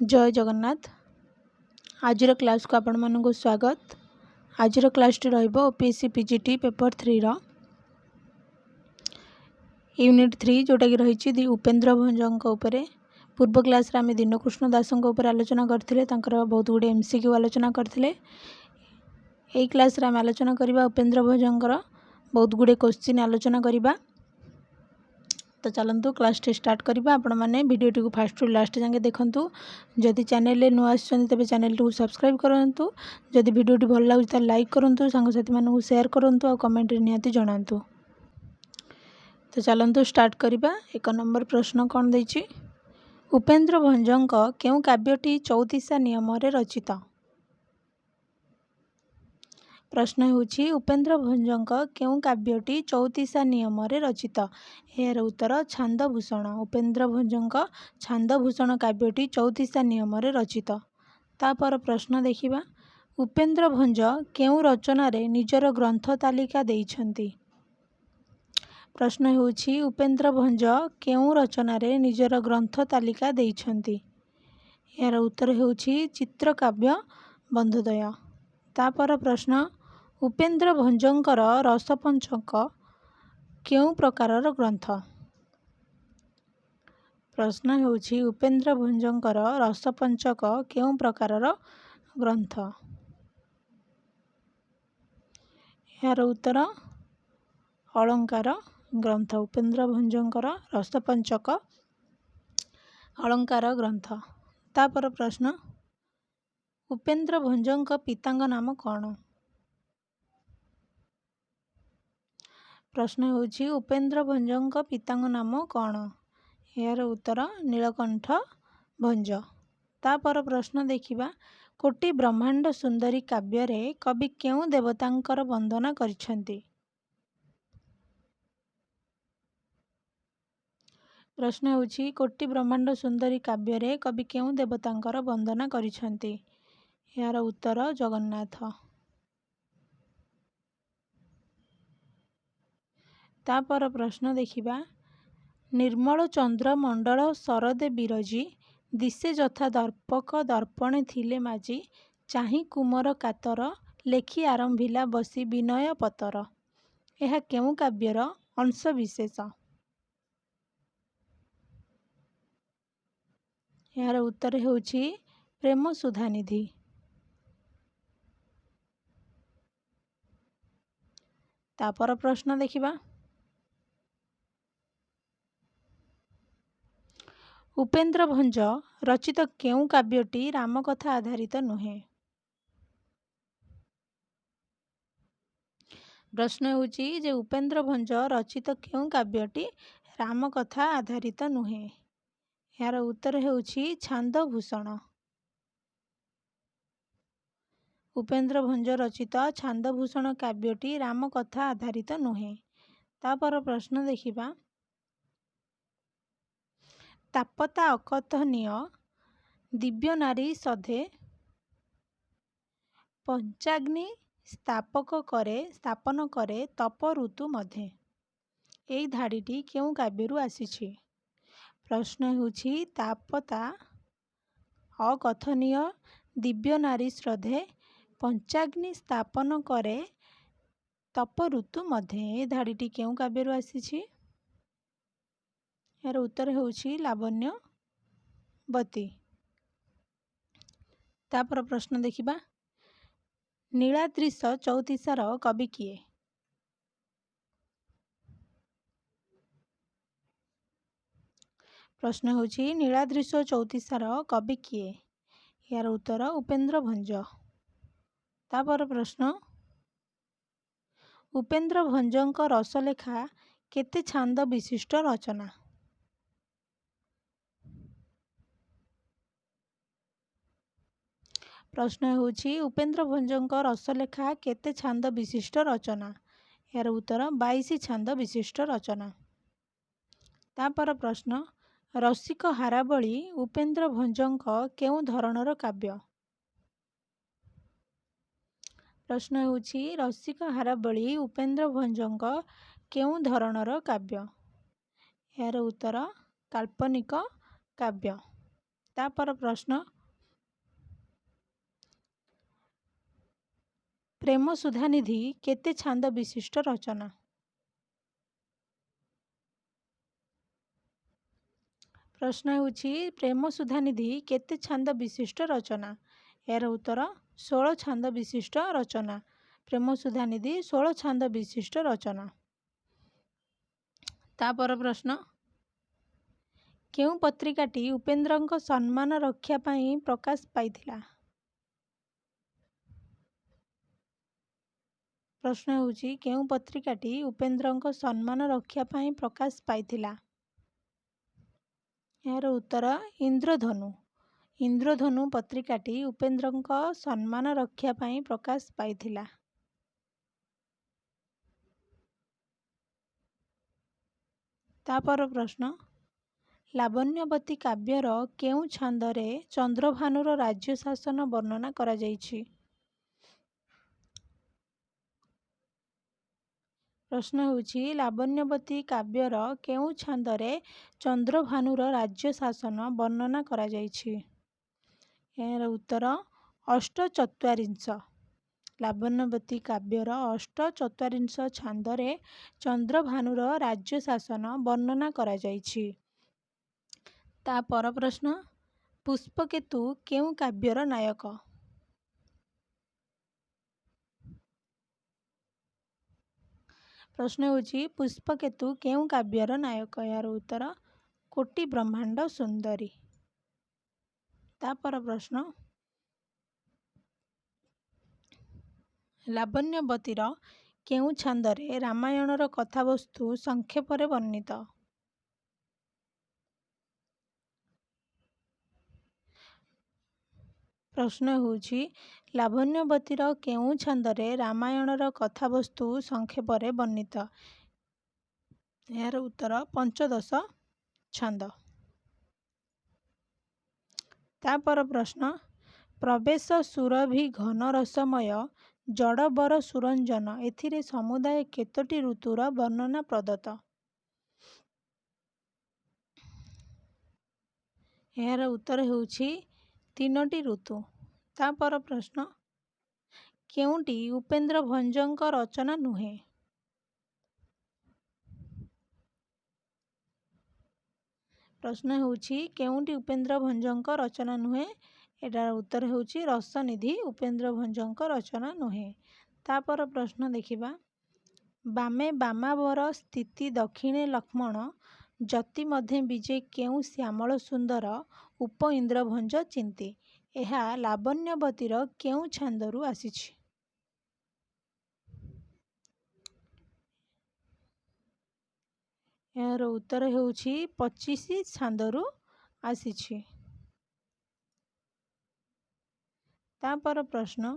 जय जगन्नाथ। आज क्लास को आपण मानक स्वागत। आज क्लास टी रहिबो ओपीएससी पीजीटी पेपर 3 रो यूनिट 3 जोटा कि रही दी उपेन्द्र भंजक उपरे। पूर्व क्लास रे आमे दीनकृष्ण दासक उपर आलोचना करथिले, तांकर बहुत गुडे एमसीक्यू आलोचना करथिले। एई क्लास रे आमे आलोचना करिबा उपेन्द्र भंजकर बहुत गुडे क्वेश्चन आलोचना करिबा। तो चलतु क्लास टी स्टार्ट करवा। आपण मैंने भिडियोटी को फास्ट टू लास्ट जाके देखूँ। जदि चैनल नुआ आसछन तेबे चैनल को सब्सक्राइब करूँ। जदि भिडियोटी भल लगे तो लाइक करूँ, सांगसाथी मानू शेयर करूँ और कमेंट निहाती जणातु। तो चलतु स्टार्ट करवा। एक नंबर प्रश्न कौन देछि, उपेन्द्र भंजक केउ काव्यटी चौतीसा नियम रे रचित। प्रश्न होछि उपेन्द्र भंजक केउ काव्यटी चौतीसा नियम रे रचित। यार उत्तर छांदभूषण। उपेन्द्र भंजक छांदभूषण काव्यटी चौतीसा नियम रे रचित। तापर प्रश्न देखिबा, उपेन्द्र भंज केउ रचना रे निजर ग्रंथ तालिका देइछंती। प्रश्न होछि उपेन्द्र भंज केउ रचना रे निजर ग्रंथ तालिका देइछंती। यार उत्तर होछि चित्रकाव्य बंधोदय। तापर प्रश्न, उपेन्द्र भंजकर रसपंचक केउ प्रकारर ग्रंथ। प्रश्न होछि उपेन्द्र भंजकर रसपंचक केउ प्रकारर ग्रंथ। यार उत्तर अलंकार ग्रंथ। उपेन्द्र भंजकर रसपंचक अलंकार ग्रंथ। तापर प्रश्न, उपेन्द्र भंजक पितांग नाम कौन। प्रश्न होछि उपेन्द्र भंजक पितांग नाम कौन। यार उत्तर नीलकंठ भंज। तापर प्रश्न देखिबा, कोटि ब्रह्मांड सुंदरी काव्य रे कवि केउ देवतांकर वंदना करिसेंती। प्रश्न होछि कोटि ब्रह्मांड सुंदरी काव्य रे कवि केउ देवतांकर वंदना करिसेंती। यार उत्तर जगन्नाथ। तापर प्रश्न देखिबा, निर्मल चंद्र मंडल शरदे बिरजी दिशे जथा दर्पक दर्पणे थिले माजी चाहि कुमर कातर लेखि आरंभिला बसी विनय पतर। यह केउ काव्यर अंश विशेष। यार उत्तर होछि प्रेम सुधानिधि। तापर प्रश्न देखिबा, उपेन्द्र भंज रचित केउ काव्यटी रामकथा आधारित नुहे। प्रश्न होछि जे उपेन्द्र भंज रचित केउ काव्यटी रामकथा आधारित नुहे। यार उत्तर होछि छांदभूषण। उपेन्द्र भंज रचित छांदभूषण काव्यटी रामकथा आधारित नुहे। तापर प्रश्न देखिबा, तापता अकथनीय दिव्य नारी सधे पंचाग्नि स्थापन करे तप ऋतु मध्य। एई धाड़ीटी केउ काव्यरु आसीछि। प्रश्न होछि तापता अकथनीय दिव्य नारी श्रद्धे पंचाग्नि स्थापन करे तप ऋतु मध्य। एई धाड़ीटी केउ काव्यरु आसीछि। यार उत्तर होछि लावण्यवती। तापर प्रश्न देखिबा, नीलाद्रिश चौतीसार कवि किए। प्रश्न होछि नीलाद्रिश चौतीसार कवि किए। यार उत्तर उपेन्द्र भंज। तापर प्रश्न, उपेन्द्र भंजक रसलेखा केते छांद विशिष्ट रचना। प्रश्न होछि उपेन्द्र भंजक रसलेखा केते छांद विशिष्ट रचना। यार उत्तर 22 छांद विशिष्ट रचना। तापर प्रश्न, रसिक हारावली उपेन्द्र भंजक केउ धरणर काव्य। प्रश्न होछि रसिक हारावली उपेन्द्र भंजक केउ धरणर काव्य। यार उत्तर काल्पनिक काव्य। तापर प्रश्न प्रेम सुधानिधि केते छांद विशिष्ट रचना। प्रश्न होउछि प्रेम सुधानिधि केते छांद विशिष्ट रचना। यार उत्तर 16 छांद विशिष्ट रचना। प्रेम सुधानिधि 16 छांद विशिष्ट रचना। तापर प्रश्न केउ पत्रिकाटी उपेन्द्रଙ୍କ सम्मान रक्षा पाई प्रकाश पाइथिला। प्रश्न होउछि केउ पत्रिकाटी उपेन्द्रଙ୍କ सम्मान रक्षा पाई प्रकाश पाइथिला। यार उत्तर इंद्रधनु। इंद्रधनु पत्रिकाटी उपेन्द्रଙ୍କ सम्मान रक्षा पाई प्रकाश पाइथिला। तापर प्रश्न लावण्यवती काव्यर केउ छांदरे चंद्रभानुर राज्य शासन वर्णना करा जाइछि। प्रश्न होउछि लावण्यवती काव्यर केउ छांदरे चंद्रभानुर राज्य शासन वर्णना करा जाइछि। यार उत्तर अष्टचत्वारिंश। लावण्यवती काव्यर अष्टचत्वारिंश छांदरे चंद्रभानुर राज्य शासन वर्णना करा जाइछि। तापर प्रश्न पुष्पकेतु केउ काव्यर नायक। प्रश्न होउछि पुष्पकेतु केउ काव्यर नायक। यार उत्तर कोटि ब्रह्मांड सुंदरी। तापर प्रश्न लावण्यवतीर केउ छांदरे रामायणर कथावस्तु संक्षेपरे वर्णित। प्रश्न होउछि लावण्यवतीर केउ छांदरे रामायणर कथावस्तु संक्षेपरे वर्णित। यार उत्तर पंचदश छंद। तापर प्रश्न प्रवेश सुरभि घन रसमय जड़बर सुरंजन एथिरे समुदाय केतोटी ऋतुर वर्णना प्रदत्त। यार उत्तर होउछि तीनोटी ऋतु। तापर प्रश्न केउटी उपेन्द्र भंजଙ୍କ रचना नुहे। प्रश्न होउछि केउटी उपेन्द्र भंजଙ୍କ रचना नुहे। एटार उत्तर होउछि रसनिधि उपेन्द्र भंजଙ୍କ रचना नुहे। तापर प्रश्न देखिबा बामे बामावर स्थिति दक्षिणे लक्ष्मण जति मध्ये विजय केउ श्यामल सुंदर उप इंद्रभंज चिंती। यह लावण्यवतीर केउ छांदरू आसीछि। यार उत्तर होउछि 25 छांदरू आसीछि। तापर प्रश्न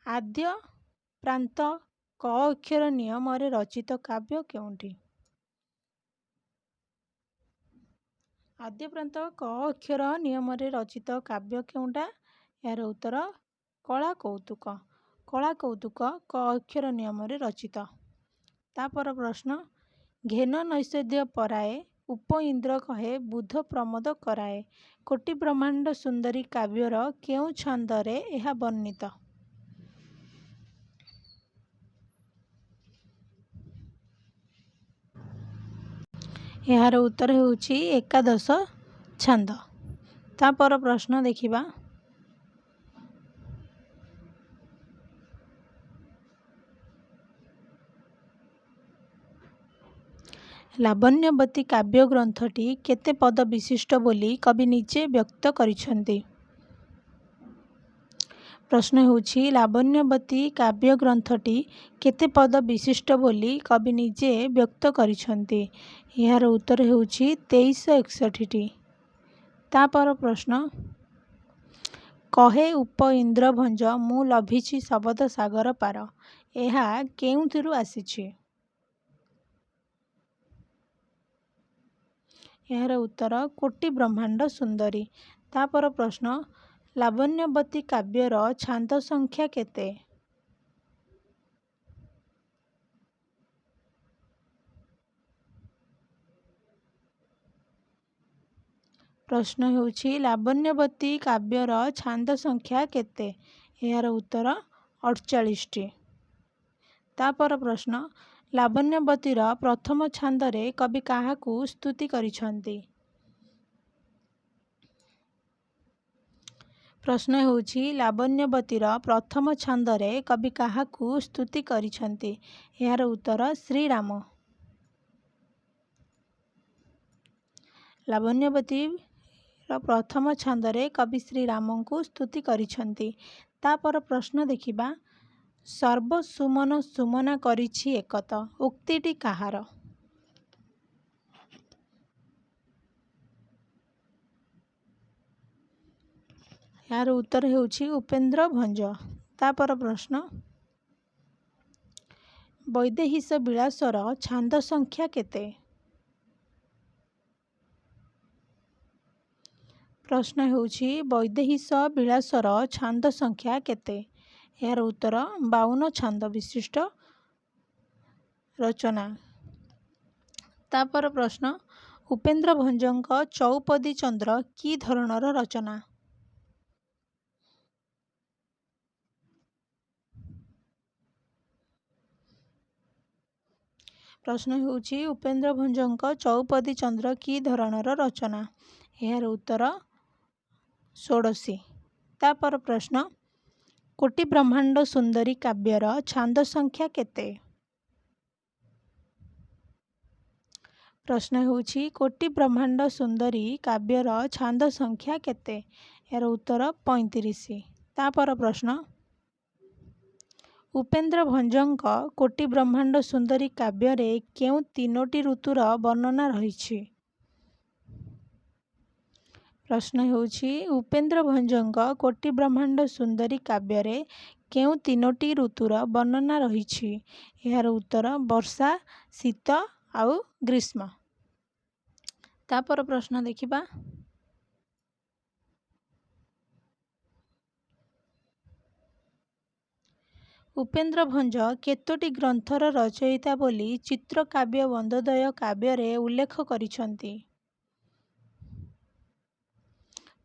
आद्य प्रांत क अक्षर नियम रे रचित काव्य केउंटी। आद्य प्रांत क अक्षर नियम रे रचित काव्य केउंटा। यार उत्तर कला कौतुक। कला कौतुक क अक्षर नियम रे रचित। तापर प्रश्न घेन नैषद्य पराए उप इंद्र कहे बुध प्रमोद कराए कोटि ब्रह्मांड सुंदरी काव्यर केउ छंदरे यह वर्णित। यार उत्तर होउछि एकादश छंद। तापर प्रश्न देखिबा लावण्यवती काव्य ग्रंथटी केते पद विशिष्ट बोली कवि निजे व्यक्त करिसंती। प्रश्न होउछि लावण्यवती काव्य ग्रंथटी केते पद विशिष्ट बोली कवि निजे व्यक्त करिसंती। यार उत्तर होउछि 2361टी। तापर प्रश्न कहे उप इंद्रभंज मु लभिछि शबद सागर पार यह केउथिरु आसीछि। यार उत्तर कोटि ब्रह्मांड सुंदरी। तापर प्रश्न लावण्यवती काव्यर छांद संख्या केते। प्रश्न ହେଉଛି ଲାବଣ୍ୟବତୀ କାବ୍ୟର ଛାନ୍ଦ ସଂଖ୍ୟା କେତେ? ଏହାର ଉତ୍ତର 48ଟି। ତାପର ପ୍ରଶ୍ନ ଲାବଣ୍ୟବତୀର ପ୍ରଥମ ଛାନ୍ଦରେ କବି କାହାକୁ ସ୍ତୁତି କରିଛନ୍ତି? ପ୍ରଶ୍ନ ହେଉଛି ଲାବଣ୍ୟବତୀର ପ୍ରଥମ ଛାନ୍ଦରେ କବି କାହାକୁ ସ୍ତୁତି କରିଛନ୍ତି? ଏହାର ଉତ୍ତର ଶ୍ରୀରାମ। ଲାବଣ୍ୟବତୀର ପ୍ରଥମ ଛାନ୍ଦରେ କବି ଶ୍ରୀରାମଙ୍କୁ ସ୍ତୁତି କରିଛନ୍ତି। ତାପର ପ୍ରଶ୍ନ ଦେଖିବା ସର୍ବସୁମନ ସୁମନା କରିଛି ଏକତ ଉକ୍ତିଟି କାହାର? ଏହାର ଉତ୍ତର ହେଉଛି ଉପେନ୍ଦ୍ର ଭଞ୍ଜ। ତାପର ପ୍ରଶ୍ନ ବୈଦେହୀଶ ବିଳାସର ଛାନ୍ଦ ସଂଖ୍ୟା କେତେ? ପ୍ରଶ୍ନ ହେଉଛି ବୈଦେହୀଶ ବିଳାସର ଛାନ୍ଦ ସଂଖ୍ୟା କେତେ? ଏହାର ଉତ୍ତର 52 ଛାନ୍ଦ ବିଶିଷ୍ଟ ରଚନା। ତାପର ପ୍ରଶ୍ନ ଉପେନ୍ଦ୍ର ଭଞ୍ଜଙ୍କ ଚୌପଦୀ ଚନ୍ଦ୍ର କି ଧରଣର ରଚନା? ପ୍ରଶ୍ନ ହେଉଛି ଉପେନ୍ଦ୍ର ଭଞ୍ଜଙ୍କ ଚୌପଦୀ ଚନ୍ଦ୍ର କି ଧରଣର ରଚନା? ଏହାର ଉତ୍ତର ଷୋଡ଼ଶୀ। ତାପର ପ୍ରଶ୍ନ କୋଟି ବ୍ରହ୍ମାଣ୍ଡ ସୁନ୍ଦରୀ କାବ୍ୟର ଛାନ୍ଦ ସଂଖ୍ୟା କେତେ? ପ୍ରଶ୍ନ ହେଉଛି କୋଟି ବ୍ରହ୍ମାଣ୍ଡ ସୁନ୍ଦରୀ କାବ୍ୟର ଛାନ୍ଦ ସଂଖ୍ୟା କେତେ? ଏହାର ଉତ୍ତର 35। ତାପର ପ୍ରଶ୍ନ ଉପେନ୍ଦ୍ର ଭଞ୍ଜଙ୍କ କୋଟି ବ୍ରହ୍ମାଣ୍ଡ ସୁନ୍ଦରୀ କାବ୍ୟରେ କେଉଁ 3ଟି ଋତୁର ବର୍ଣ୍ଣନା ରହିଛି? ପ୍ରଶ୍ନ ହେଉଛି ଉପେନ୍ଦ୍ର ଭଞ୍ଜଙ୍କ କୋଟି ବ୍ରହ୍ମାଣ୍ଡ ସୁନ୍ଦରୀ କାବ୍ୟରେ କେଉଁ 3ଟି ଋତୁର ବର୍ଣ୍ଣନା ରହିଛି? ଏହାର ଉତ୍ତର ବର୍ଷା, ଶୀତ ଆଉ ଗ୍ରୀଷ୍ମ। ତାପର ପ୍ରଶ୍ନ ଦେଖିବା ଉପେନ୍ଦ୍ର ଭଞ୍ଜ କେତୋଟି ଗ୍ରନ୍ଥର ରଚୟିତା ବୋଲି ଚିତ୍ରକାବ୍ୟ ବନ୍ଦୋଦୟ କାବ୍ୟରେ ଉଲ୍ଲେଖ କରିଛନ୍ତି?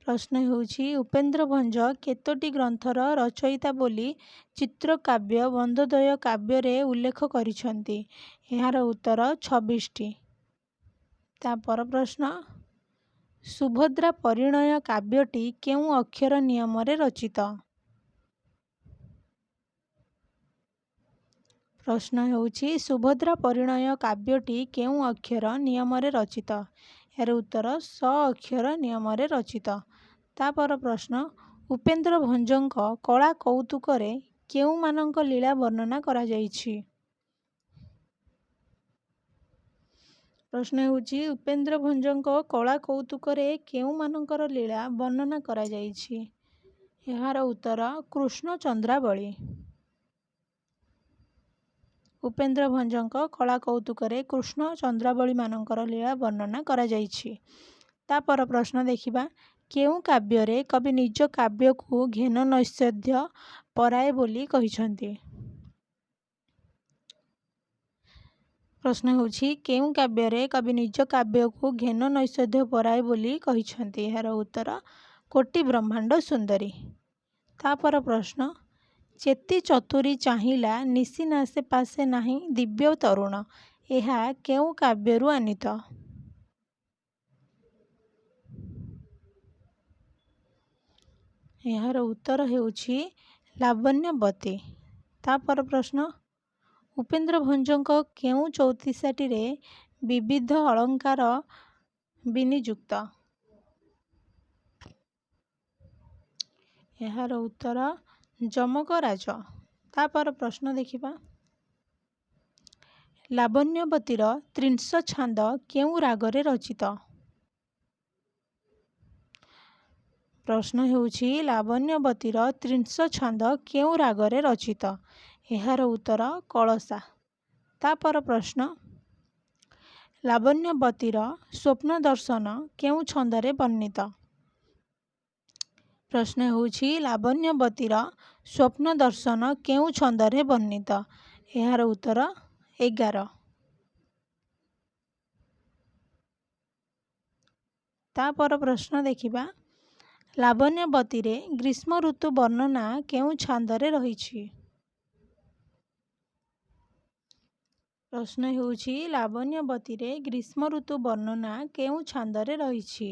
ପ୍ରଶ୍ନ ହେଉଛି ଉପେନ୍ଦ୍ର ଭଞ୍ଜ କେତୋଟି ଗ୍ରନ୍ଥର ରଚୟିତା ବୋଲି ଚିତ୍ରକାବ୍ୟ ବନ୍ଦୋଦୟ କାବ୍ୟରେ ଉଲ୍ଲେଖ କରିଛନ୍ତି? ଏହାର ଉତ୍ତର 26ଟି। ତାପର ପ୍ରଶ୍ନ ସୁଭଦ୍ରା ପରିଣୟ କାବ୍ୟଟି କେଉଁ ଅକ୍ଷର ନିୟମରେ ରଚିତ? ପ୍ରଶ୍ନ ହେଉଛି ସୁଭଦ୍ରା ପରିଣୟ କାବ୍ୟଟି କେଉଁ ଅକ୍ଷର ନିୟମରେ ରଚିତ? ଏହାର ଉତ୍ତର ସ ଅକ୍ଷର ନିୟମରେ ରଚିତ। ତାପର ପ୍ରଶ୍ନ ଉପେନ୍ଦ୍ର ଭଞ୍ଜଙ୍କ କଳା କୌତୁକରେ କେଉଁମାନଙ୍କ ଲୀଳା ବର୍ଣ୍ଣନା କରାଯାଇଛି? ପ୍ରଶ୍ନ ହେଉଛି ଉପେନ୍ଦ୍ର ଭଞ୍ଜଙ୍କ କଳା କୌତୁକରେ କେଉଁମାନଙ୍କର ଲୀଳା ବର୍ଣ୍ଣନା କରାଯାଇଛି? ଏହାର ଉତ୍ତର କୃଷ୍ଣ ଚନ୍ଦ୍ରାବଳୀ। ଉପେନ୍ଦ୍ର ଭଞ୍ଜଙ୍କ କଳା କୌତୁକରେ କୃଷ୍ଣ ଚନ୍ଦ୍ରାବଳୀମାନଙ୍କର ଲୀଳା ବର୍ଣ୍ଣନା କରାଯାଇଛି। ତାପର ପ୍ରଶ୍ନ ଦେଖିବା କେଉଁ କାବ୍ୟରେ କବି ନିଜ କାବ୍ୟକୁ ଘେନ ନୈଷଧ୍ୟ ପରାଏ ବୋଲି କହିଛନ୍ତି? ପ୍ରଶ୍ନ ହେଉଛି କେଉଁ କାବ୍ୟରେ କବି ନିଜ କାବ୍ୟକୁ ଘେନ ନୈଷଧ୍ୟ ପରାଏ ବୋଲି କହିଛନ୍ତି? ଏହାର ଉତ୍ତର କୋଟି ବ୍ରହ୍ମାଣ୍ଡ ସୁନ୍ଦରୀ। ତାପର ପ୍ରଶ୍ନ ଚେତି ଚତୁରୀ ଚାହିଁଲା ନିଶି ନାସେ ପାସେ ନାହିଁ ଦିବ୍ୟ ତରୁଣ ଏହା କେଉଁ କାବ୍ୟରୁ ଆନୀତ? ଏହାର ଉତ୍ତର ହେଉଛି ଲାବଣ୍ୟବତୀ। ତାପର ପ୍ରଶ୍ନ ଉପେନ୍ଦ୍ର ଭଞ୍ଜଙ୍କ କେଉଁ ଚଉତିଶାଟିରେ ବିବିଧ ଅଳଙ୍କାର ବିନିଯୁକ୍ତ? ଏହାର ଉତ୍ତର ଯମକରାଜ। ତାପର ପ୍ରଶ୍ନ ଦେଖିବା ଲାବଣ୍ୟବତୀର ତ୍ରିଂଶ ଛାନ୍ଦ କେଉଁ ରାଗରେ ରଚିତ? ପ୍ରଶ୍ନ ହେଉଛି ଲାବଣ୍ୟବତୀର ତ୍ରିଂଶ ଛାନ୍ଦ କେଉଁ ରାଗରେ ରଚିତ? ଏହାର ଉତ୍ତର କଳସା। ତାପର ପ୍ରଶ୍ନ ଲାବଣ୍ୟବତୀର ସ୍ୱପ୍ନ ଦର୍ଶନ କେଉଁ ଛନ୍ଦରେ ବର୍ଣ୍ଣିତ? ପ୍ରଶ୍ନ ହେଉଛି ଲାବଣ୍ୟବତୀର ସ୍ୱପ୍ନ ଦର୍ଶନ କେଉଁ ଛନ୍ଦରେ ବର୍ଣ୍ଣିତ? ଏହାର ଉତ୍ତର 11। तापर प्रश्न देखिबा लावण्यवती रे ग्रीष्म ऋतु वर्णना केउ छांदरे रहिछि। प्रश्न हेउछि लावण्यवती रे ग्रीष्म ऋतु वर्णना केउ छांदरे रहिछि।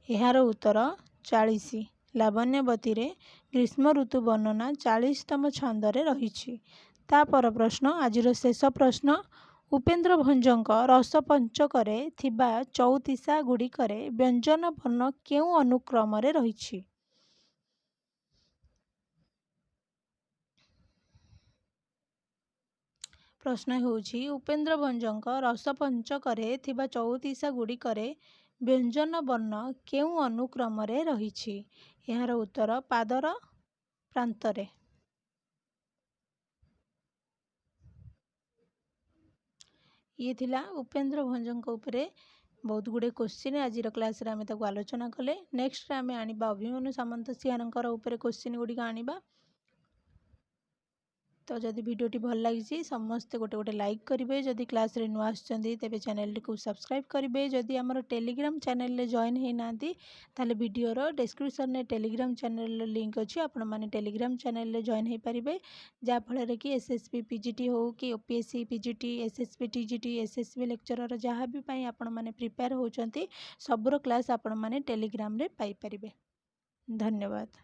एहार उत्तर 40। लावण्यवती रे ग्रीष्म ऋतु वर्णना 40तम छांदरे रहिछि। तापर प्रश्न आजिर शेष प्रश्न उपेन्द्र भंजक रस पंचकरे थिबा चौतीसा गुड़िकरे व्यंजन वर्ण केउ अनुक्रम रहिछि। प्रश्न हेउछि उपेन्द्र भंजक रस पंचकरे थिबा चौतीसा गुड़िकरे व्यंजन वर्ण केउ अनुक्रम रहिछि। एहार उत्तर पादर प्रांतरे। ये थिला उपेन्द्र भंजक उपरे बहुत गुड़े क्वेश्चन आज क्लास आम आलोचना कले। नेक्स्ट आम आनिबा अभिमन्यु सामंतसिंहार उपरे क्वेश्चन गुड़िक आनिबा। तो जदि वीडियोटी भल लगी समस्ते गोटे गोटे लाइक करेंगे। जदि क्लास रे नुआ आसुचंदी तेबे चैनल को सब्सक्राइब करेंगे। जदि आमर टेलीग्राम चैनल रे जॉइन है नांती ताले वीडियोर डिस्क्रिप्शन में टेलीग्राम चैनल लिंक अच्छी आपण मैंने टेलीग्राम चैनल रे जॉइन हो पारे जहाँफल कि एसएसबी पीजीटी हो कि OPSC PGT SSB TGT SSB lecturer जहाँ भी आपण मैंने प्रिपेयर होती सबूर क्लास आपण मैंने टेलीग्राम रे पाई परिबे। धन्यवाद।